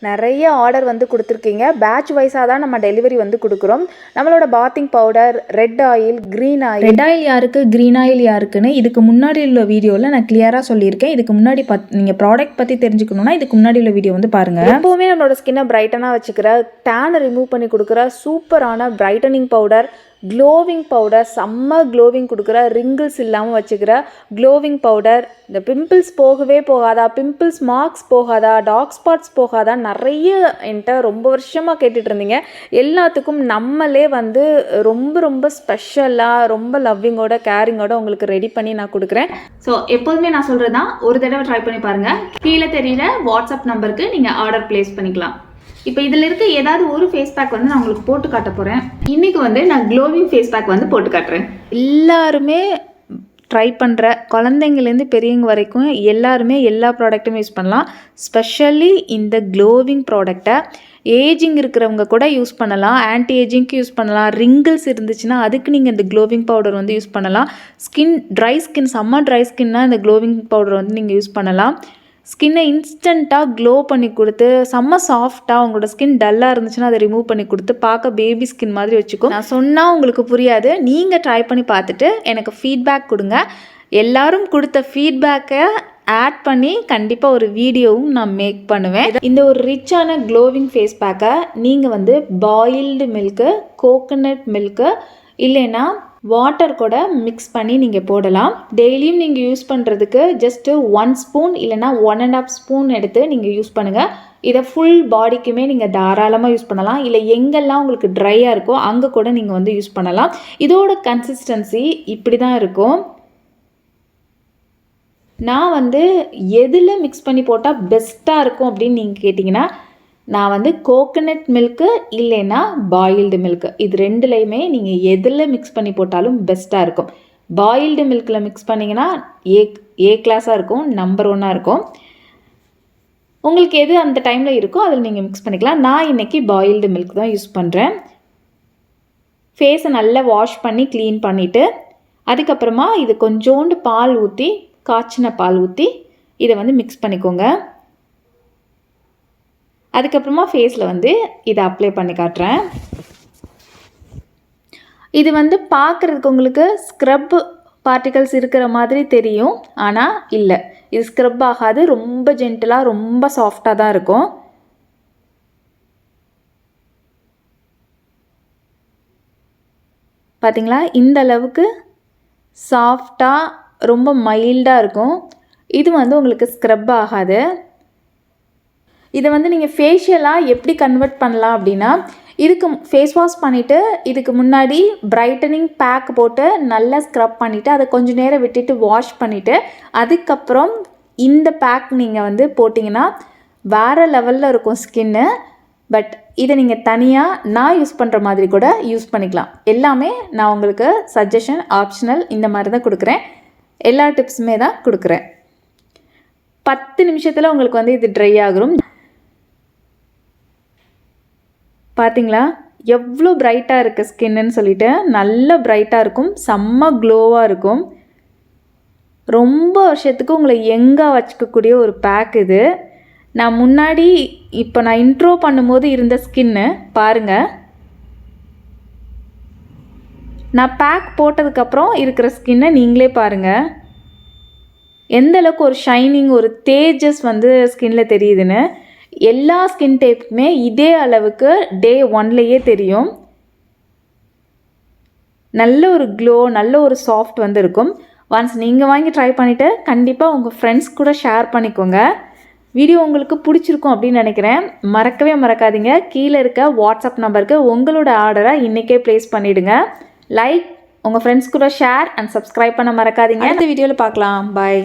நிறைய ஆர்டர் வந்து கொடுத்துருக்கீங்க. பேட்ச் வைஸாக தான் நம்ம டெலிவரி வந்து கொடுக்குறோம். நம்மளோட bathing powder, red oil, green oil. Red oil யாருக்கு, க்ரீன் ஆயில் யாருக்குன்னு இதுக்கு முன்னாடி உள்ள வீடியோவில் நான் கிளியராக சொல்லியிருக்கேன். இதுக்கு முன்னாடி நீங்கள் ப்ராடக்ட் பற்றி தெரிஞ்சுக்கணுன்னா இதுக்கு முன்னாடி உள்ள வீடியோ வந்து பாருங்கள். எப்போவுமே நம்மளோட ஸ்கின்னை பிரைட்டனாக வச்சுக்கிற, டேனை ரிமூவ் பண்ணி கொடுக்குற சூப்பரான பிரைட்டனிங் பவுடர், க்ளோவிங் பவுடர், செம்ம க்ளோவிங் கொடுக்குற, ரிங்கிள்ஸ் இல்லாமல் வச்சுக்கிற க்ளோவிங் பவுடர். இந்த பிம்பிள்ஸ் போகவே போகாதா, பிம்பிள்ஸ் மார்க்ஸ் போகாதா, டார்க் ஸ்பாட்ஸ் போகாதா, நிறைய என்கிட்ட ரொம்ப வருஷமாக கேட்டுட்டு இருந்தீங்க. எல்லாத்துக்கும் நம்மளே வந்து ரொம்ப ரொம்ப ஸ்பெஷலாக, ரொம்ப லவ்விங்கோட, கேரிங்கோட உங்களுக்கு ரெடி பண்ணி நான் கொடுக்குறேன். ஸோ எப்போதுமே நான் சொல்கிறது தான், ஒரு தடவை ட்ரை பண்ணி பாருங்கள். கீழே தெரியுற வாட்ஸ்அப் நம்பருக்கு நீங்கள் ஆர்டர் ப்ளேஸ் பண்ணிக்கலாம். இப்போ இதில் இருக்க ஏதாவது ஒரு ஃபேஸ் பேக் வந்து நான் உங்களுக்கு போட்டு காட்ட போகிறேன். இன்றைக்கி வந்து நான் க்ளோவிங் ஃபேஸ் பேக் வந்து போட்டு காட்டுறேன். எல்லாருமே ட்ரை பண்ணுற, குழந்தைங்கலேருந்து பெரியவங்க வரைக்கும் எல்லாருமே எல்லா ப்ராடக்ட்டும் யூஸ் பண்ணலாம். ஸ்பெஷலி இந்த க்ளோவிங் ப்ராடக்டை ஏஜிங் இருக்கிறவங்க கூட யூஸ் பண்ணலாம், ஆன்டி ஏஜிங்க்கு யூஸ் பண்ணலாம். ரிங்கிள்ஸ் இருந்துச்சுன்னா அதுக்கு நீங்கள் இந்த க்ளோவிங் பவுடர் வந்து யூஸ் பண்ணலாம். ட்ரை ஸ்கின், செம்ம ட்ரை ஸ்கின்னா இந்த க்ளோவிங் பவுடர் வந்து நீங்கள் யூஸ் பண்ணலாம். ஸ்கின்னை இன்ஸ்டண்ட்டாக க்ளோ பண்ணி கொடுத்து, செம்ம சாஃப்டாக, உங்களோட ஸ்கின் டல்லாக இருந்துச்சுன்னா அதை ரிமூவ் பண்ணி கொடுத்து பார்க்க பேபி ஸ்கின் மாதிரி வச்சுக்கும். நான் சொன்னால் உங்களுக்கு புரியாது, நீங்கள் ட்ரை பண்ணி பார்த்துட்டு எனக்கு ஃபீட்பேக் கொடுங்க. எல்லோரும் கொடுத்த ஃபீட்பேக்கை ஆட் பண்ணி கண்டிப்பாக ஒரு வீடியோவும் நான் மேக் பண்ணுவேன். இந்த ஒரு ரிச்சான க்ளோவிங் ஃபேஸ் பேக்கை நீங்கள் வந்து பாயில்டு மில்க்கு, கோகோனட் மில்க்கு இல்லைன்னா வாட்டர் கூட மிக்ஸ் பண்ணி நீங்கள் போடலாம். டெய்லியும் நீங்கள் யூஸ் பண்ணுறதுக்கு ஜஸ்ட்டு 1 ஸ்பூன் இல்லைனா 1.5 ஸ்பூன் எடுத்து நீங்கள் யூஸ் பண்ணுங்கள். இதை ஃபுல் பாடிக்குமே நீங்கள் தாராளமாக யூஸ் பண்ணலாம். இல்லை எங்கெல்லாம் உங்களுக்கு ட்ரையாக இருக்கோ அங்கே கூட நீங்கள் வந்து யூஸ் பண்ணலாம். இதோட கன்சிஸ்டன்சி இப்படி தான் இருக்கும். நான் வந்து எதில் மிக்ஸ் பண்ணி போட்டால் பெஸ்ட்டாக இருக்கும் அப்படின்னு நீங்கள் கேட்டிங்கன்னா, நான் வந்து கோகோனட் மில்க்கு இல்லைன்னா பாயில்டு மில்க்கு, இது ரெண்டுலேயுமே நீங்கள் எதில் மிக்ஸ் பண்ணி போட்டாலும் பெஸ்ட்டாக இருக்கும். பாயில்டு மில்கில் மிக்ஸ் பண்ணிங்கன்னா ஏ கிளாஸாக இருக்கும், நம்பர் 1 இருக்கும். உங்களுக்கு எது அந்த டைமில் இருக்கோ அதில் நீங்கள் மிக்ஸ் பண்ணிக்கலாம். நான் இன்றைக்கி பாயில்டு மில்க் தான் யூஸ் பண்ணுறேன். ஃபேஸை நல்லா வாஷ் பண்ணி க்ளீன் பண்ணிவிட்டு அதுக்கப்புறமா இது கொஞ்சோண்டு பால் ஊற்றி, காய்ச்சின பால் ஊற்றி இதை வந்து மிக்ஸ் பண்ணிக்கோங்க. அதுக்கப்புறமா ஃபேஸில் வந்து இதை அப்ளை பண்ணி காட்டுறேன். இது வந்து பார்க்குறதுக்கு உங்களுக்கு ஸ்க்ரப் பார்ட்டிகல்ஸ் இருக்கிற மாதிரி தெரியும், ஆனால் இல்லை, இது ஸ்க்ரப் ஆகாது. ரொம்ப ஜென்டிலாக, ரொம்ப சாஃப்டாக தான் இருக்கும். பார்த்தீங்களா, இந்த அளவுக்கு சாஃப்டாக, ரொம்ப மைல்டாக இருக்கும். இது வந்து உங்களுக்கு ஸ்க்ரப் ஆகாது. இதை வந்து நீங்கள் ஃபேஷியலாக எப்படி கன்வெர்ட் பண்ணலாம் அப்படின்னா, இதுக்கு ஃபேஸ் வாஷ் பண்ணிவிட்டு இதுக்கு முன்னாடி பிரைட்டனிங் பேக் போட்டு நல்லா ஸ்க்ரப் பண்ணிவிட்டு அதை கொஞ்சம் நேரம் விட்டுட்டு வாஷ் பண்ணிவிட்டு அதுக்கப்புறம் இந்த பேக் நீங்கள் வந்து போட்டிங்கன்னா வேறு லெவலில் இருக்கும் ஸ்கின்னு. பட் இதை நீங்கள் தனியாக நான் யூஸ் பண்ணுற மாதிரி கூட யூஸ் பண்ணிக்கலாம். எல்லாமே நான் உங்களுக்கு சஜஷன், ஆப்ஷனல் இந்த மாதிரி தான் கொடுக்குறேன். எல்லா டிப்ஸுமே தான் கொடுக்குறேன். 10 நிமிஷத்தில் உங்களுக்கு வந்து இது ட்ரை ஆகும். பார்த்தீங்களா எவ்வளோ பிரைட்டாக இருக்குது ஸ்கின்னு சொல்லிட்டு, நல்ல பிரைட்டாக இருக்கும், செம்ம க்ளோவாக இருக்கும். ரொம்ப வருஷத்துக்கு உங்களை எங்கே வச்சுக்கக்கூடிய ஒரு பேக் இது. நான் முன்னாடி இப்போ நான் இன்ட்ரோ பண்ணும்போது இருந்த ஸ்கின்னு பாருங்கள், நான் பேக் போட்டதுக்கப்புறம் இருக்கிற ஸ்கின்னை நீங்களே பாருங்கள் எந்த அளவுக்கு ஒரு ஷைனிங், ஒரு தேஜஸ் வந்து ஸ்கின்ல தெரியுதுன்னு. எல்லா ஸ்கின் டைப்புமே இதே அளவுக்கு டே 1லேயே தெரியும். நல்ல ஒரு க்ளோ, நல்ல ஒரு சாஃப்ட் வந்து இருக்கும். ஒன்ஸ் நீங்கள் வாங்கி ட்ரை பண்ணிவிட்டு கண்டிப்பாக உங்கள் ஃப்ரெண்ட்ஸ் கூட ஷேர் பண்ணிக்கோங்க. வீடியோ உங்களுக்கு பிடிச்சிருக்கும் அப்படின்னு நினைக்கிறேன். மறக்கவே மறக்காதீங்க, கீழே இருக்க வாட்ஸ்அப் நம்பருக்கு உங்களோட ஆர்டரை இன்றைக்கே ப்ளேஸ் பண்ணிவிடுங்க. லைக், உங்கள் ஃப்ரெண்ட்ஸ் கூட ஷேர் அண்ட் சப்ஸ்கிரைப் பண்ண மறக்காதீங்க. அடுத்த வீடியோவில் பார்க்கலாம். பாய்.